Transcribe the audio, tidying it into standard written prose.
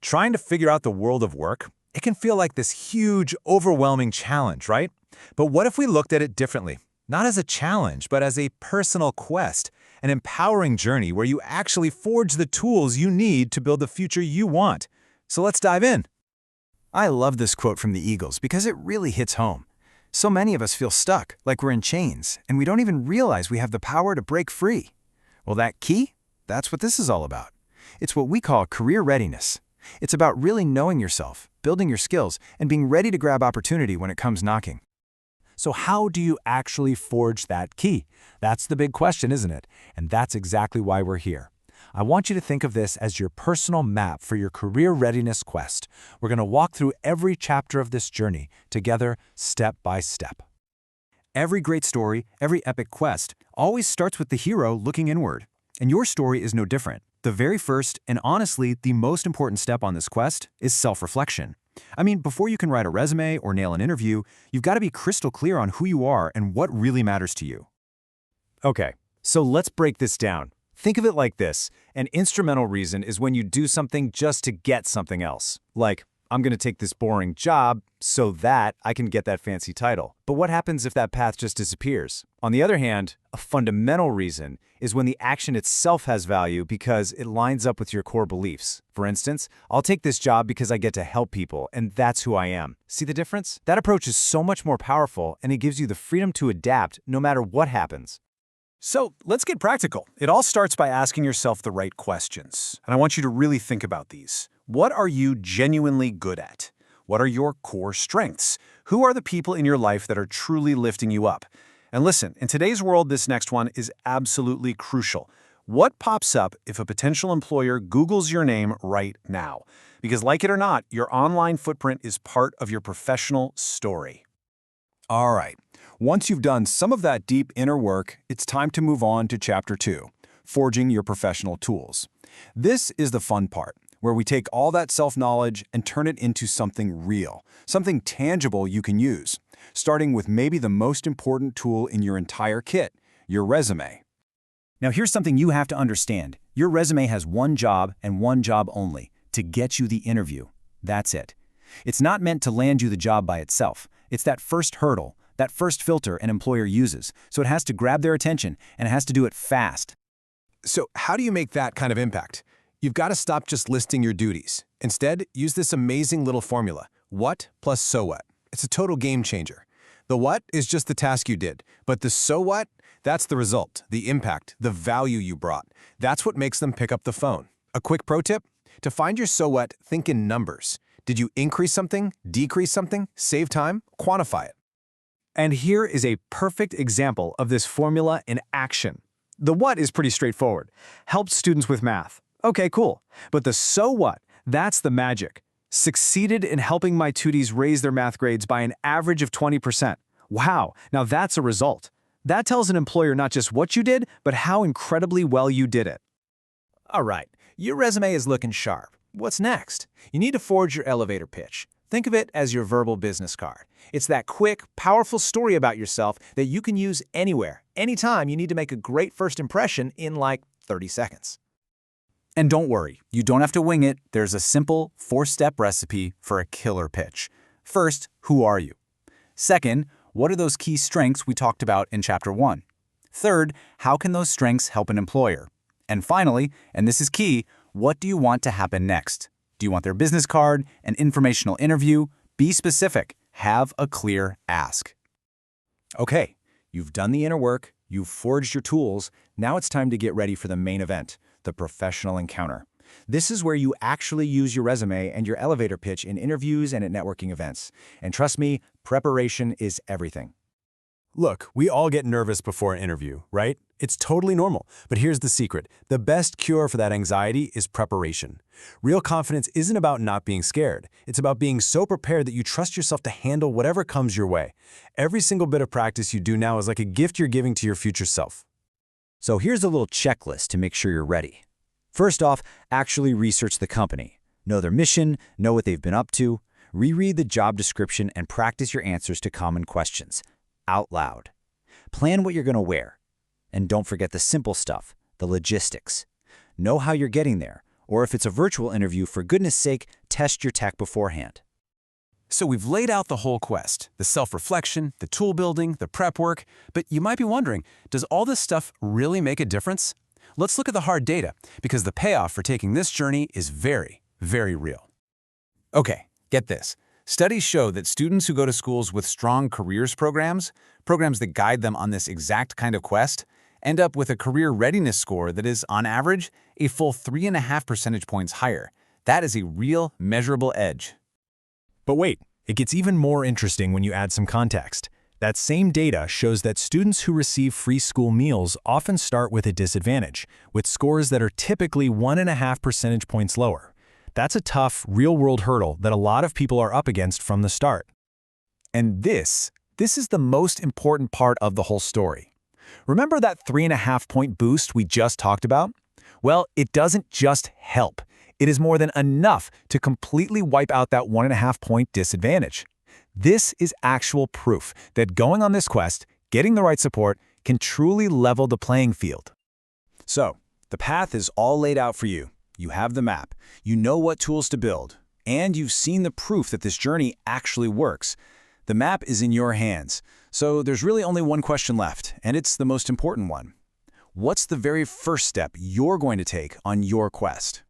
Trying to figure out the world of work, it can feel like this huge, overwhelming challenge, right? But what if we looked at it differently? Not as a challenge, but as a personal quest, an empowering journey where you actually forge the tools you need to build the future you want. So let's dive in. I love this quote from the Eagles because it really hits home. So many of us feel stuck, like we're in chains, and we don't even realize we have the power to break free. Well, that key? That's what this is all about. It's what we call career readiness. It's about really knowing yourself, building your skills, and being ready to grab opportunity when it comes knocking. So how do you actually forge that key? That's the big question, isn't it? And that's exactly why we're here. I want you to think of this as your personal map for your career readiness quest. We're going to walk through every chapter of this journey together, step by step. Every great story, every epic quest, always starts with the hero looking inward. And your story is no different. The very first, and honestly, the most important step on this quest is self-reflection. Before you can write a resume or nail an interview, you've got to be crystal clear on who you are and what really matters to you. Okay, so let's break this down. Think of it like this. An instrumental reason is when you do something just to get something else. Like, I'm going to take this boring job so that I can get that fancy title. But what happens if that path just disappears? On the other hand, a fundamental reason is when the action itself has value because it lines up with your core beliefs. For instance, I'll take this job because I get to help people, and that's who I am. See the difference? That approach is so much more powerful, and it gives you the freedom to adapt no matter what happens. So let's get practical. It all starts by asking yourself the right questions. And I want you to really think about these. What are you genuinely good at? What are your core strengths? Who are the people in your life that are truly lifting you up? And listen, in today's world, this next one is absolutely crucial. What pops up if a potential employer Googles your name right now? Because like it or not, your online footprint is part of your professional story. All right. Once you've done some of that deep inner work, it's time to move on to Chapter 2, Forging Your Professional Tools. This is the fun part, where we take all that self-knowledge and turn it into something real, something tangible you can use, starting with maybe the most important tool in your entire kit, your resume. Now here's something you have to understand. Your resume has one job and one job only, to get you the interview. That's it. It's not meant to land you the job by itself. It's that first hurdle, that first filter an employer uses, so it has to grab their attention, and it has to do it fast. So how do you make that kind of impact? You've got to stop just listing your duties. Instead, use this amazing little formula, what plus so what. It's a total game changer. The what is just the task you did, but the so what, that's the result, the impact, the value you brought. That's what makes them pick up the phone. A quick pro tip? To find your so what, think in numbers. Did you increase something, decrease something, save time? Quantify it. And here is a perfect example of this formula in action. The what is pretty straightforward. Helped students with math. Okay, cool. But the so what, that's the magic. Succeeded in helping my tuties raise their math grades by an average of 20%. Wow, now that's a result. That tells an employer not just what you did, but how incredibly well you did it. All right, your resume is looking sharp. What's next? You need to forge your elevator pitch. Think of it as your verbal business card. It's that quick, powerful story about yourself that you can use anywhere, anytime you need to make a great first impression in like 30 seconds. And don't worry, you don't have to wing it. There's a simple 4-step recipe for a killer pitch. First, who are you? Second, what are those key strengths we talked about in Chapter 1? Third, how can those strengths help an employer? And finally, and this is key, what do you want to happen next? Do you want their business card, an informational interview? Be specific. Have a clear ask. Okay, you've done the inner work, you've forged your tools, now it's time to get ready for the main event, the professional encounter. This is where you actually use your resume and your elevator pitch in interviews and at networking events. And trust me, preparation is everything. Look, we all get nervous before an interview, right? It's totally normal. But here's the secret. The best cure for that anxiety is preparation. Real confidence isn't about not being scared. It's about being so prepared that you trust yourself to handle whatever comes your way. Every single bit of practice you do now is like a gift you're giving to your future self. So here's a little checklist to make sure you're ready. First off, actually research the company. Know their mission, know what they've been up to. Reread the job description and practice your answers to common questions out loud. Plan what you're going to wear. And don't forget the simple stuff, the logistics. Know how you're getting there. Or if it's a virtual interview, for goodness sake, test your tech beforehand. So we've laid out the whole quest, the self-reflection, the tool building, the prep work, but you might be wondering, does all this stuff really make a difference? Let's look at the hard data, because the payoff for taking this journey is very, very real. Okay, get this. Studies show that students who go to schools with strong careers programs that guide them on this exact kind of quest, end up with a career readiness score that is, on average, a full 3.5 percentage points higher. That is a real, measurable edge. But wait, it gets even more interesting when you add some context. That same data shows that students who receive free school meals often start with a disadvantage, with scores that are typically 1.5 percentage points lower. That's a tough, real-world hurdle that a lot of people are up against from the start. And this is the most important part of the whole story. Remember that 3.5-point boost we just talked about? Well, it doesn't just help. It is more than enough to completely wipe out that 1.5-point disadvantage. This is actual proof that going on this quest, getting the right support, can truly level the playing field. So, the path is all laid out for you. You have the map, you know what tools to build, and you've seen the proof that this journey actually works. The map is in your hands, so there's really only one question left, and it's the most important one. What's the very first step you're going to take on your quest?